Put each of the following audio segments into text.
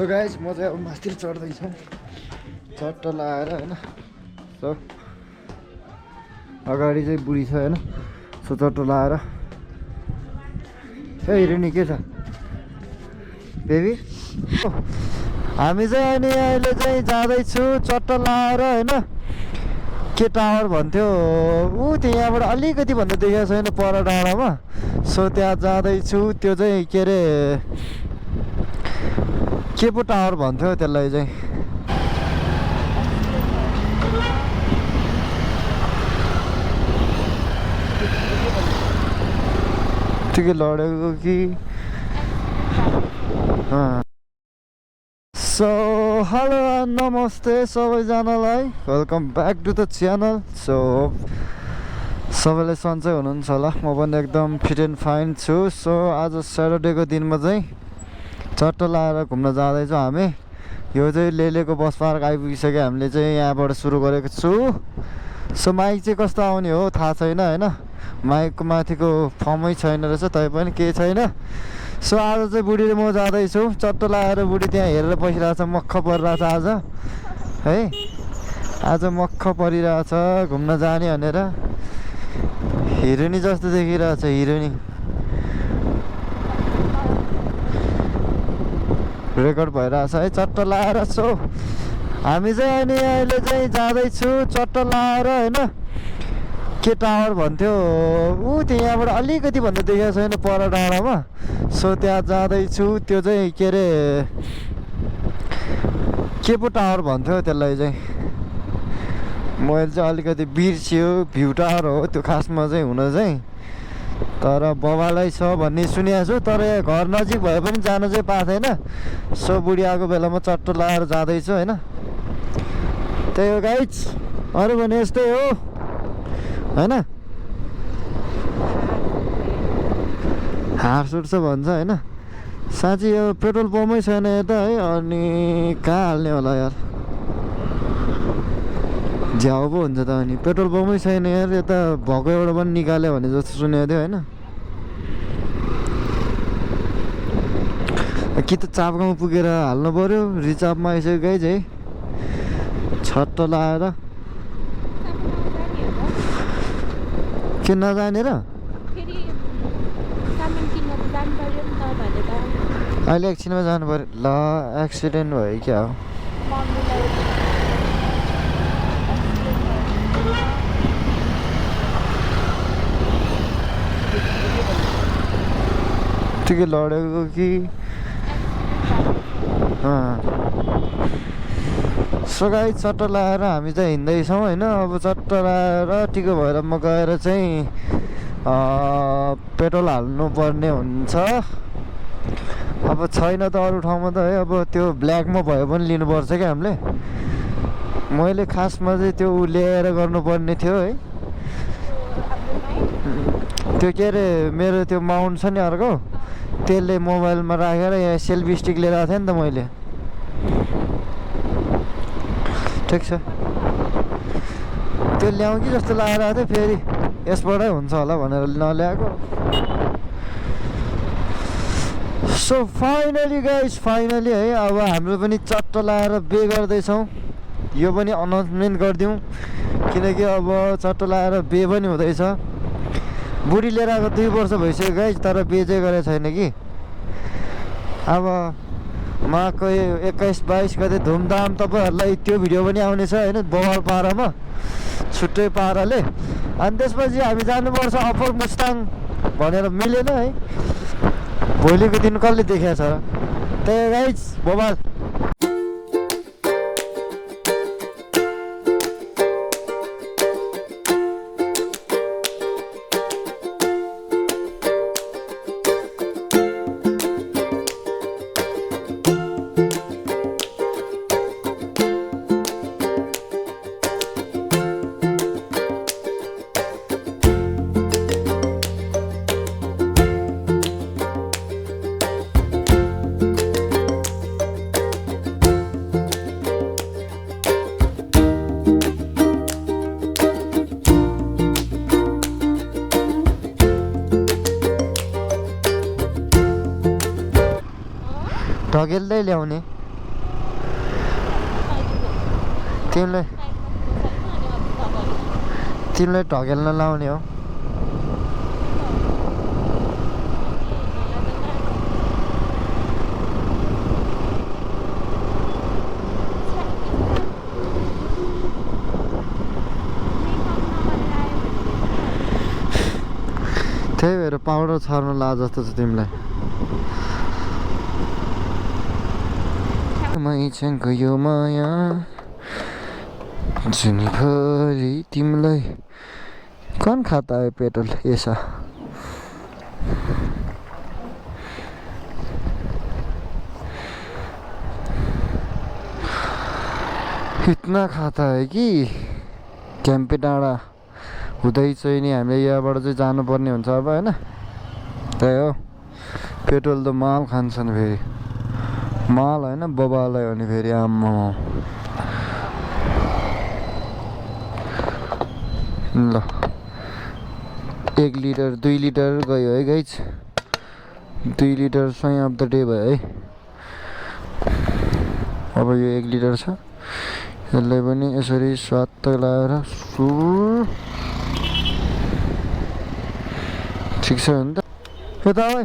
So guys, म चाहिँ अब मास्तिर चढ्दैछु चट्ट लाएर हैन सो अगाडि चाहिँ बुढी छ हैन सो चट्ट लाएर ए हिरोनी के छ बेबी हामी चाहिँ अनि अहिले चाहिँ जाँदैछु चट्ट लाएर हैन के टावर भन्थ्यो ऊ त्यहाँबाट अलिकति भन्दा देखेको छैन पर डाँडामा सो त्यहाँ जाँदैछु त्यो चाहिँ के अरे के पो टावर भन्थ्यो त्यसलाई चाहिँ ठिकै लडेको कि सो हेलो नमस्ते सबैजनालाई welcome back to the channel so सबैले सन्चै हुनुहुन्छ होला म पनि एकदम फिट एन्ड फाइन छु सो आज स्याटरडेको दिनमा चाहिँ चट्ट लाएर घुम्न जाँदैछौँ हामी यो चाहिँ लेलेको बस पार्क आइपुगिसक्यो हामीले चाहिँ यहाँबाट सुरु गरेको छु सो माइक चाहिँ कस्तो आउने हो थाहा छैन होइन माइकको माथिको फर्मै छैन रहेछ तैपनि केही छैन सो आज चाहिँ बुढी र म जाँदैछु चट्ट लाएर बुढी त्यहाँ हेरेर बसिरहेको छ मक्ख परिरहेछ आज है आज मक्ख परिरहेछ घुम्न जाने भनेर हिरोनी जस्तो देखिरहेछ हिरोनी रेकर्ड भइरहेछ है चट्ट लाएर सो हामी चाहिँ अनि अहिले चाहिँ जाँदैछु चट्ट लाएर होइन के टावर भन्थ्यो ऊ त्यहाँबाट अलिकति भन्दा देखेको छैन पर डाँडामा सो त्यहाँ जाँदैछु त्यो चाहिँ के अरे के पो टावर भन्थ्यो त्यसलाई चाहिँ मैले चाहिँ अलिकति बिर्सियो भ्यू टावर हो त्यो खासमा चाहिँ हुन चाहिँ तर बबालै छ भन्ने सुनेको छु तर घर नजिक भए पनि जान चाहिँ पाएको छैन सो बुढी आएको बेलामा चट्ट लाएर जाँदैछु होइन त्यही हो गाइज अरू भने यस्तै हो होइन हार सुट्छ भन्छ होइन साँच्ची यो पेट्रोल पम्पै छैन यता है अनि कहाँ हाल्ने होला यार झ्याउ पो हुन्छ त अनि पेट्रोल पम्पै छैन यार यता भएको एउटा पनि निकाल्यो भने जस्तो सुनेको थियो होइन कि त चापगाउँ पुगेर हाल्नु पऱ्यो रिचापमा आइसक्यो गाइज है छट्ट लाएर के नजाने र अहिले एकछिनमा जानु पऱ्यो ल एक्सिडेन्ट भयो क्या हो ठिकै लडेको कि सो गाइस चट्ट लाएर हामी चाहिँ हिँड्दैछौँ होइन अब चट्ट लाएर ठिकै भएर म गएर चाहिँ पेट्रोल हाल्नु पर्ने हुन्छ अब छैन त अरू ठाउँमा त है अब त्यो ब्ल्याकमा भयो भने लिनुपर्छ क्या हामीले मैले खासमा चाहिँ त्यो ल्याएर गर्नुपर्ने थियो है त्यो के अरे मेरो त्यो माउन्ट छ नि अर्को त्यसले मोबाइलमा राखेर यहाँ सेल्फी स्टिक लिएर आएको थिएँ नि त मैले ठिक छ त्यो ल्याउँ कि जस्तो लागेर आएको थियो फेरि यसबाटै हुन्छ होला भनेर नल्याएको सो फाइनली गाइस फाइनली है अब हाम्रो पनि चट्ट लाएर बे गर्दैछौँ यो पनि अनाउन्समेन्ट गरिदिउँ किनकि अब चट्ट लाएर बे पनि हुँदैछ बुढी लिएर आएको 2 वर्ष भइसक्यो गाइस तर बे चाहिँ गरेको छैन कि अब माघको 21-22 गते धुमधाम तपाईँहरूलाई त्यो भिडियो पनि आउनेछ होइन बवाल पारामा छुट्टै पाराले अनि त्यसपछि हामी जानुपर्छ अप्पर मुस्ताङ भनेर मिलेन है भोलिको दिन कसले देखाएको छ त्यही गाइज बवाल ढकेल्दै ल्याउने तिमीलाई तिमीलाई ढकेल्न लाउने हो त्यही भएर पाउडर छर्न ला जस्तो छ तिमीलाई मैछेको यो माया जुनीभरि तिमीलाई कौन खाता है पेट्रोल ऐसा इतना खाता है कि क्याम्पे डाँडा हुँदै चाहिँ नि हामीले यहाँबाट चाहिँ जानुपर्ने हुन्छ अब होइन त्यही हो पेट्रोल त माल खान्छन् फेरि माल होइन बबालाई हो नि फेरि आम्मा ल 1 लिटर 2 लिटर गयो है गाइज 2 लिटर सय अफ द डे भयो है अब यो 1 लिटर छ यसलाई पनि यसरी स्वात्त लगाएर ठिक छ नि त यता है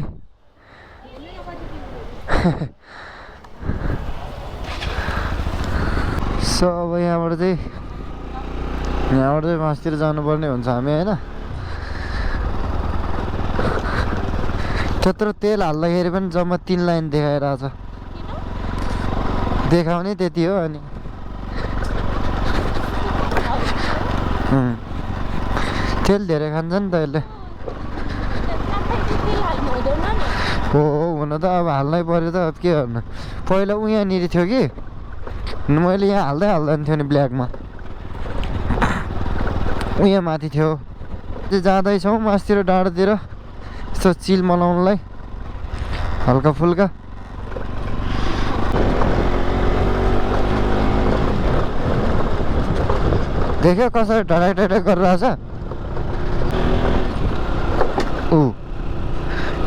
सो अब यहाँबाट चाहिँ मासतिर जानुपर्ने हुन्छ हामी होइन त्यत्रो तेल हाल्दाखेरि पनि जम्मा 3 लाइन देखाइरहेछ देखाउने त्यति हो अनि तेल धेरै खान्छ नि त यसले हो हुन त अब हाल्नै पर्यो त अब के गर्नु पहिला यहाँनिर थियो कि मैले यहाँ हाल्दैन थियो नि ब्ल्याकमा यहाँ माथि थियो जाँदैछौँ मासतिर डाँडातिर यस्तो चिल मनाउनलाई हल्का फुल्का देख्यो कसरी ढडाइ गरिरहेछ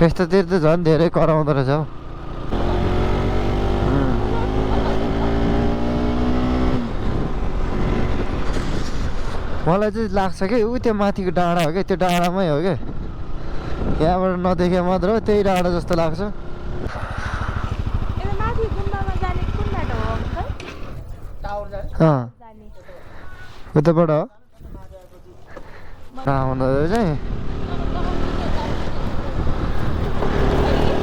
यस्तोतिर त झन् धेरै कराउँदो रहेछ हौ मलाई चाहिँ लाग्छ कि त्यो माथिको डाँडा हो क्या त्यो डाँडामै हो क्या यहाँबाट नदेखे मात्र हो त्यही डाँडा जस्तो लाग्छ उताबाट हो हुँदो चाहिँ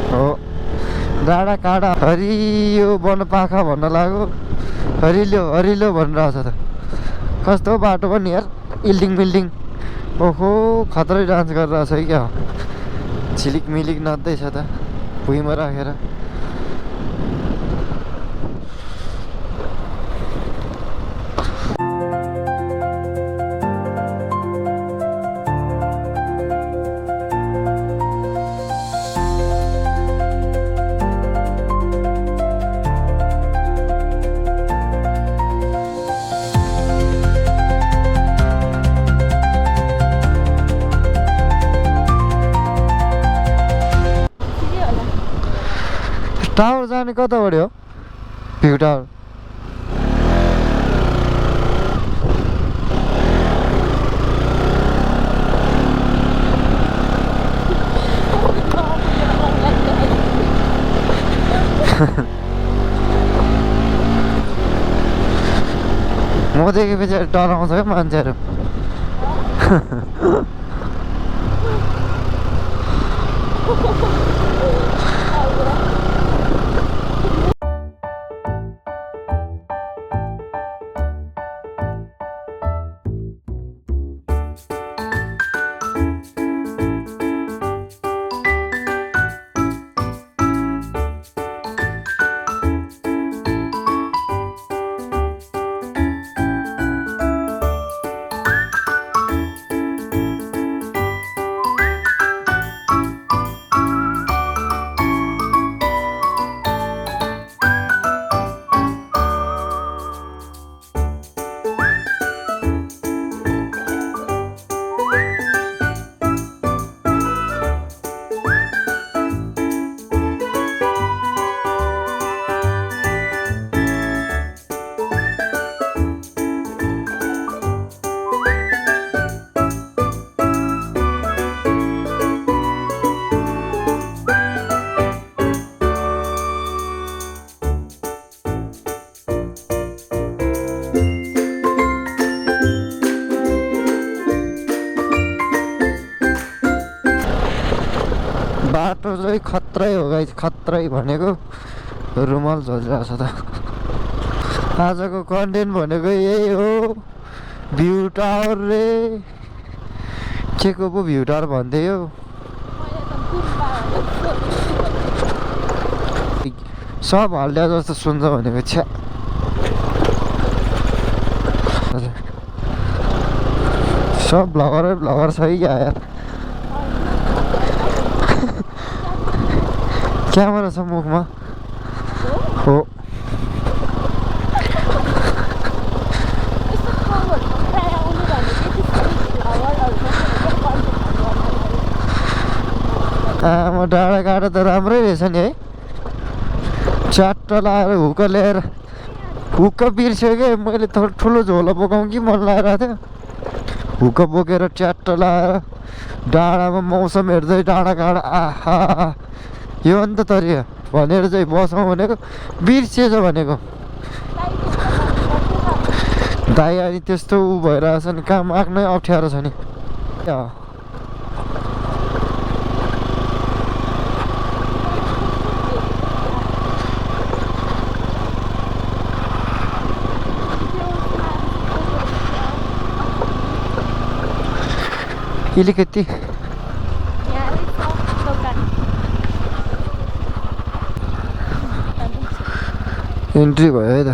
हो डाँडा काँडा हरियो वनपाखा भन्न लाग्यो हरिलो हरिलो भनिरहेछ त कस्तो बाटो पनि यार इल्डिङ ओहो खतरै डान्स गरिरहेछ है क्या झिलिक मिलिक नाच्दैछ त भुइँमा राखेर टावर जाने कताबाट हो भ्यू टावर म देखेपछि डराउँछ क्या मान्छेहरू खत्रै हो गाइस, खत्रै भनेको रुमाल झरिरहेको छ त। आजको कन्टेन्ट भनेको यही हो, भ्यू टावर रे। के को पो भ्यू टावर भन्दै हो। सब हल्दिया जस्तो सुन्छ भनेको छ्या। सब भ्लगर छ कि क्या यार। क्यामेरा छ मुखमा हो। आमा डाँडाकाँडा त राम्रै रहेछ नि है। च्याट्ट लाएर हुक्क ल्याएर हुक्क बिर्स्यो कि मैले थोरै ठुलो झोला बोकाउँ कि मन लागेको थियो। हुक्क बोकेर च्याट्ट लाएर डाँडामा मौसम हेर्दै डाँडाकाँडा आहा यो अन्त तरिका भनेर चाहिँ बसौँ भनेको बिर्सिएछ भनेको। दाइ अनि त्यस्तो ऊ भइरहेछ नि, काम आफ्नै अप्ठ्यारो छ नि। अलिकति इन्ट्री भयो है त।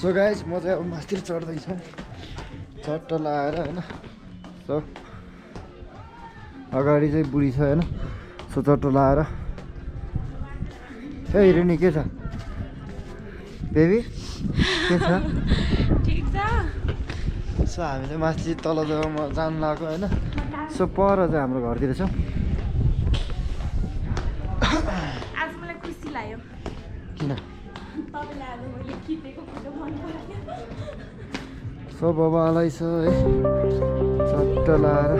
सो गाइस म चाहिँ अब माथि चढ्दैछु चट्ट लाएर होइन। सो अगाडि चाहिँ बुढी छ होइन। सो चट्ट लाएर ए हिरोनी के छ बेबी के छ ठीक छ। सो हामी चाहिँ माथि तल जग्गामा जानु लाग्यो होइन। सो पर चाहिँ हाम्रो घरतिर छ। आज मलाई खुसी लाग्यो किन तपाईँलाई आज मैले खिचेको फोटो मन पऱ्यो। सो बाबालाई छ है चट्ट लाएर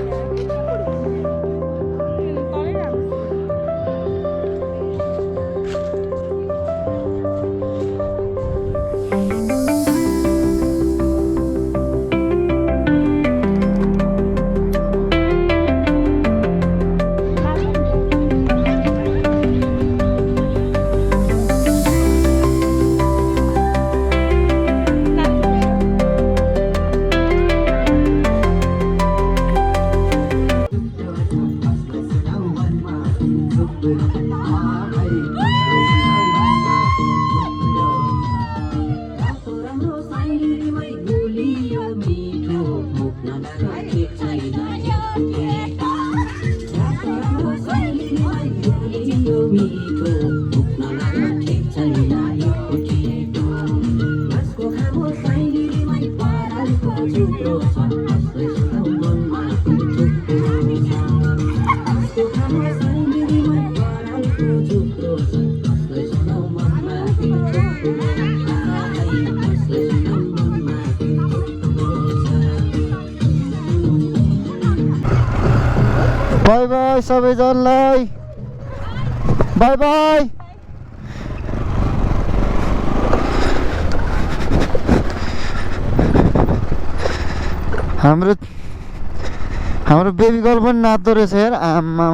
बाई बाई सबैजनालाई बाई बाई। हाम्रो बेबी गर्ल पनि नाच्दो रहेछ यार आमा।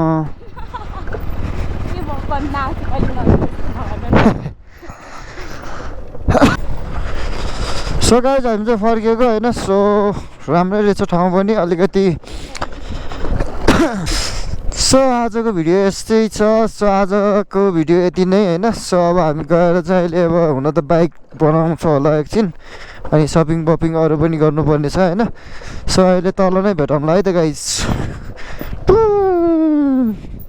सो गाइज हामी चाहिँ फर्किएको होइन। सो राम्रै रहेछ ठाउँ पनि अलिकति। सो आजको भिडियो यस्तै छ। सो आजको भिडियो यति नै होइन। सो अब हामी गएर चाहिँ अहिले अब हुन त बाइक बनाउँछ होला एकछिन अनि सपिङ बपिङ अरू पनि गर्नुपर्ने छ होइन। सो अहिले तल नै भेटौँला है त गाइज। छु